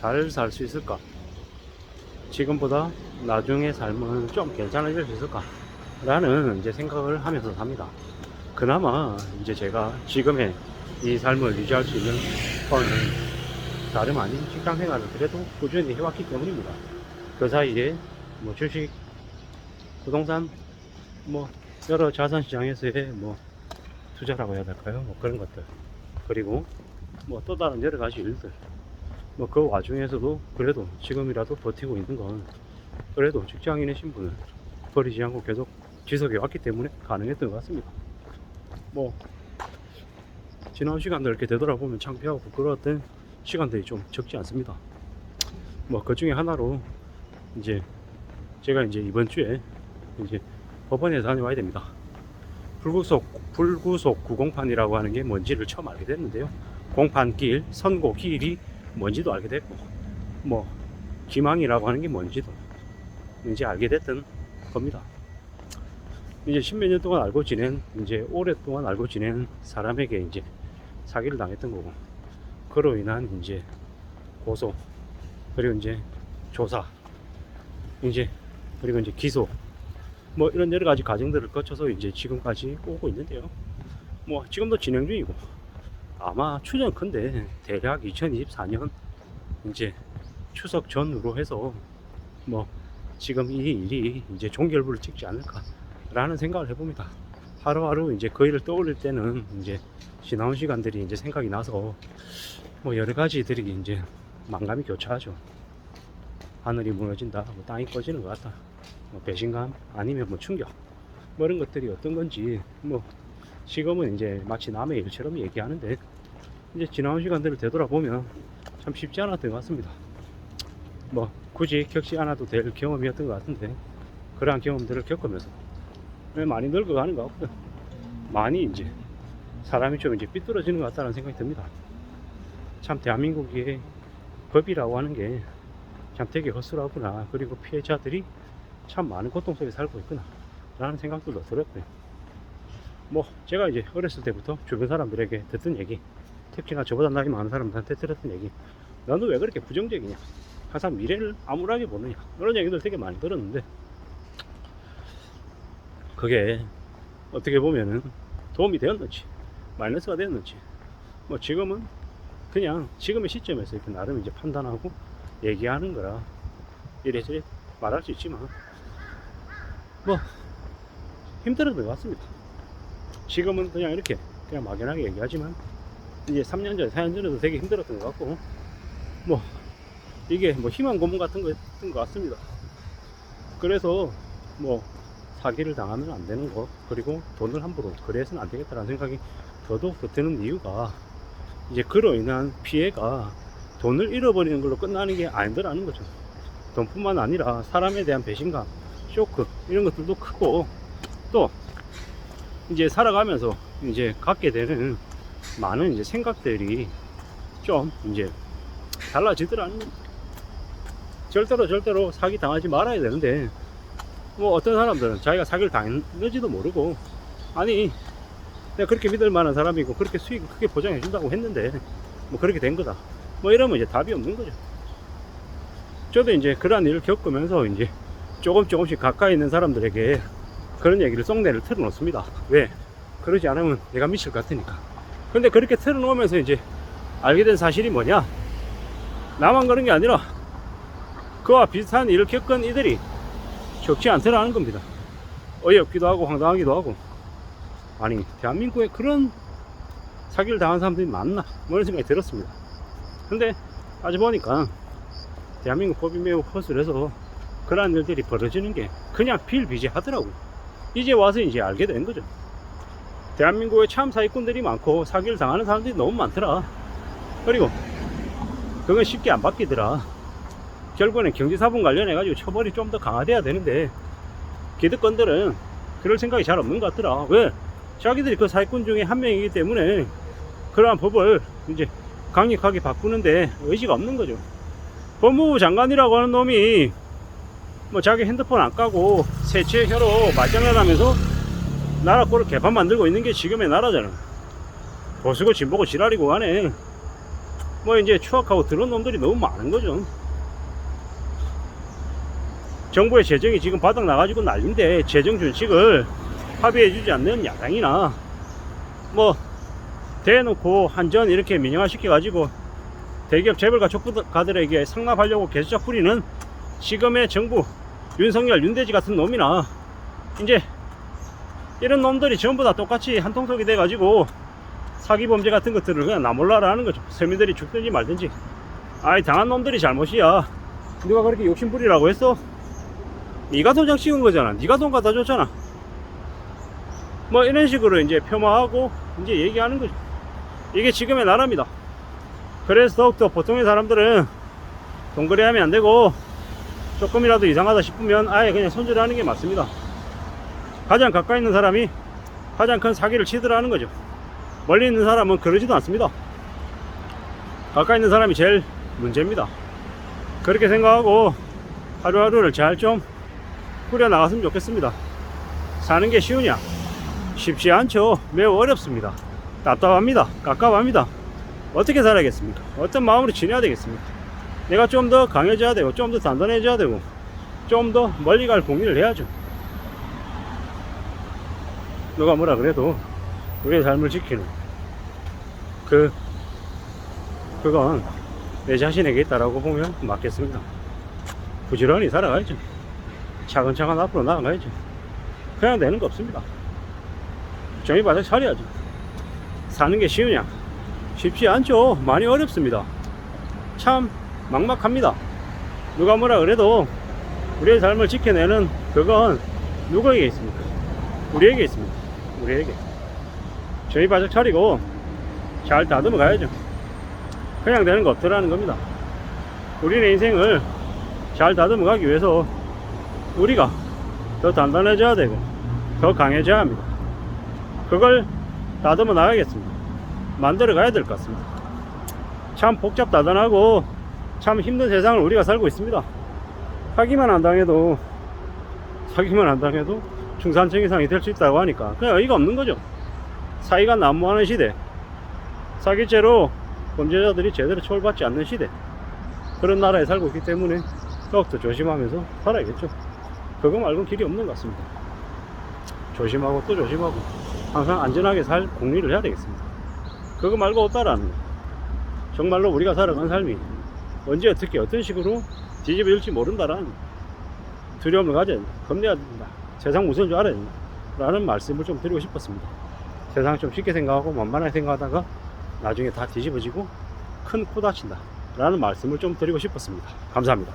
잘 살 수 있을까? 지금보다 나중에 삶은 좀 괜찮아질 수 있을까? 라는 이제 생각을 하면서 삽니다. 그나마 이제 제가 지금의 이 삶을 유지할 수 있는 거는 다름 아닌 직장 생활을 그래도 꾸준히 해왔기 때문입니다. 그 사이에 뭐 주식, 부동산, 뭐 여러 자산 시장에서의 뭐 투자라고 해야 될까요? 뭐 그런 것들, 그리고 뭐 또 다른 여러 가지 일들, 뭐 그 와중에서도 그래도 지금이라도 버티고 있는 건 그래도 직장인의 신분을 버리지 않고 계속 지속해 왔기 때문에 가능했던 것 같습니다. 뭐 지난 시간들 이렇게 되돌아보면 창피하고 부끄러웠던 시간들이 좀 적지 않습니다. 뭐 그 중에 하나로 이제 제가 이제 이번 주에 이제 법원에 다녀와야 됩니다. 불구속 구공판이라고 하는 게 뭔지를 처음 알게 됐는데요. 공판길, 선고길이 뭔지도 알게 됐고, 뭐 기망이라고 하는 게 뭔지도 이제 알게 됐던 겁니다. 이제 십몇 년 동안 알고 지낸, 이제 오랫동안 알고 지낸 사람에게 이제 사기를 당했던 거고, 그로 인한 이제 고소, 그리고 이제 조사, 이제 그리고 이제 기소, 뭐 이런 여러 가지 과정들을 거쳐서 이제 지금까지 오고 있는데요. 뭐 지금도 진행 중이고, 아마 추정컨대 대략 2024년 이제 추석 전후로 해서 뭐 지금 이 일이 이제 종결부를 찍지 않을까 라는 생각을 해봅니다. 하루하루 이제 그 일을 떠올릴 때는 이제 지나온 시간들이 이제 생각이 나서 뭐 여러 가지들이 이제 만감이 교차하죠. 하늘이 무너진다, 뭐 땅이 꺼지는 것 같다, 뭐 배신감, 아니면 뭐 충격, 뭐 이런 것들이 어떤 건지 뭐 지금은 이제 마치 남의 일처럼 얘기하는데, 이제 지나온 시간들을 되돌아보면 참 쉽지 않았던 것 같습니다. 뭐 굳이 겪지 않아도 될 경험이었던 것 같은데, 그러한 경험들을 겪으면서 많이 늙어가는 것 같고요. 많이 이제 사람이 좀 이제 삐뚤어지는 것 같다는 생각이 듭니다. 참 대한민국의 법이라고 하는 게 참 되게 허술하구나, 그리고 피해자들이 참 많은 고통 속에 살고 있구나 라는 생각들도 들었고요. 뭐 제가 이제 어렸을 때부터 주변 사람들에게 듣던 얘기, 특히나 저보다 나이 많은 사람들한테 들었던 얘기, 너는 왜 그렇게 부정적이냐, 항상 미래를 암울하게 보느냐, 그런 얘기들 되게 많이 들었는데, 그게 어떻게 보면은 도움이 되었는지 마이너스가 되었는지, 뭐 지금은 그냥 지금의 시점에서 이렇게 나름 이제 판단하고 얘기하는 거라 이래저래 말할 수 있지만, 뭐 힘들었던 것 같습니다. 지금은 그냥 이렇게 그냥 막연하게 얘기하지만, 이제 3년 전, 4년 전에도 되게 힘들었던 것 같고, 뭐 이게 뭐 희망 고문 같은 거였던 것 같습니다. 그래서 뭐 사기를 당하면 안 되는 거, 그리고 돈을 함부로 거래해서는 안 되겠다라는 생각이 더더욱 드는 이유가, 이제 그로 인한 피해가 돈을 잃어버리는 걸로 끝나는 게 아니더라는 거죠. 돈뿐만 아니라 사람에 대한 배신감, 쇼크, 이런 것들도 크고, 또 이제 살아가면서 이제 갖게 되는 많은 이제 생각들이 좀 이제 달라지더라는 겁니다. 절대로 사기 당하지 말아야 되는데, 뭐 어떤 사람들은 자기가 사기를 당했는지도 모르고, 아니 내가 그렇게 믿을 만한 사람이고 그렇게 수익을 크게 보장해 준다고 했는데 뭐 그렇게 된 거다, 뭐 이러면 이제 답이 없는 거죠. 저도 이제 그러한 일을 겪으면서 이제 조금씩 가까이 있는 사람들에게 그런 얘기를 쏙내를 틀어놓습니다. 왜? 그러지 않으면 내가 미칠 것 같으니까. 근데 그렇게 틀어놓으면서 이제 알게 된 사실이 뭐냐, 나만 그런 게 아니라 그와 비슷한 일을 겪은 이들이 적지 않더라는 겁니다. 어이없기도 하고 황당하기도 하고, 아니 대한민국에 그런 사기를 당한 사람들이 많나, 뭐 이런 생각이 들었습니다. 근데 아주 보니까 대한민국 법이 매우 허술해서 그러한 일들이 벌어지는 게 그냥 비일비재하더라고요. 이제 와서 이제 알게 된 거죠. 대한민국에 참 사기꾼들이 많고 사기를 당하는 사람들이 너무 많더라. 그리고 그건 쉽게 안 바뀌더라. 결국에는 경제사분 관련해 가지고 처벌이 좀 더 강화돼야 되는데, 기득권들은 그럴 생각이 잘 없는 것 같더라. 왜? 자기들이 그 사기꾼 중에 한 명이기 때문에 그러한 법을 이제 강력하게 바꾸는데 의지가 없는 거죠. 법무부 장관이라고 하는 놈이 뭐 자기 핸드폰 안 까고 세치의 혀로 말장난하면서 나라 꼴을 개판 만들고 있는 게 지금의 나라잖아. 보수고 진보고 지랄이고 간에 뭐 이제 추악하고 들은 놈들이 너무 많은 거죠. 정부의 재정이 지금 바닥 나가지고 난린데 재정 준칙을 합의해주지 않는 야당이나 뭐 대놓고 한전 이렇게 민영화 시켜가지고 대기업 재벌가 족부가들에게 상납하려고 개수작 부리는 지금의 정부 윤석열 윤대지 같은 놈이나 이제 이런 놈들이 전부 다 똑같이 한통속이 돼가지고 사기범죄 같은 것들을 그냥 나 몰라라 하는 거죠. 서민들이 죽든지 말든지. 아이 당한 놈들이 잘못이야. 누가 그렇게 욕심부리라고 했어? 네가 도장 찍은 거잖아. 네가 돈 갖다 줬잖아. 뭐 이런 식으로 이제 폄하하고 이제 얘기하는 거죠. 이게 지금의 나라입니다. 그래서 더욱더 보통의 사람들은 동거래하면 안 되고 조금이라도 이상하다 싶으면 아예 그냥 손절하는 게 맞습니다. 가장 가까이 있는 사람이 가장 큰 사기를 치더라는 거죠. 멀리 있는 사람은 그러지도 않습니다. 가까이 있는 사람이 제일 문제입니다. 그렇게 생각하고 하루하루를 잘 좀 꾸려 나갔으면 좋겠습니다. 사는 게 쉬우냐? 쉽지 않죠. 매우 어렵습니다. 답답합니다. 깝깝합니다. 어떻게 살아야겠습니까? 어떤 마음으로 지내야 되겠습니까? 내가 좀 더 강해져야 되고 좀 더 단단해져야 되고 좀 더 멀리 갈 공리를 해야죠. 누가 뭐라 그래도 우리의 삶을 지키는 그건 내 자신에게 있다라고 보면 맞겠습니다. 부지런히 살아가야죠. 차근차근 앞으로 나아가야죠. 그냥 되는 거 없습니다. 정의 바짝 차려야죠. 사는 게 쉬우냐? 쉽지 않죠. 많이 어렵습니다. 참 막막합니다. 누가 뭐라 그래도 우리의 삶을 지켜내는 그건 누구에게 있습니까? 우리에게 있습니다. 우리에게. 정의 바짝 차리고 잘 다듬어 가야죠. 그냥 되는 거 없더라는 겁니다. 우리의 인생을 잘 다듬어 가기 위해서 우리가 더 단단해져야 되고 더 강해져야 합니다. 그걸 다듬어 나가겠습니다. 만들어 가야 될 것 같습니다. 참 복잡다단하고 참 힘든 세상을 우리가 살고 있습니다. 사기만 안 당해도 중산층 이상이 될 수 있다고 하니까 그냥 어이가 없는 거죠. 사기가 난무하는 시대, 사기죄로 범죄자들이 제대로 처벌받지 않는 시대, 그런 나라에 살고 있기 때문에 더욱더 조심하면서 살아야겠죠. 그거 말고는 길이 없는 것 같습니다. 조심하고 또 조심하고 항상 안전하게 살 공리를 해야 되겠습니다. 그거 말고 없다라는 거. 정말로 우리가 살아간 삶이 언제 어떻게 어떤 식으로 뒤집어질지 모른다라는 두려움을 가져야 된다. 겁내야 된다. 세상 무서운 줄 알아야 된다. 라는 말씀을 좀 드리고 싶었습니다. 세상 좀 쉽게 생각하고 만만하게 생각하다가 나중에 다 뒤집어지고 큰 코 다친다 라는 말씀을 좀 드리고 싶었습니다. 감사합니다.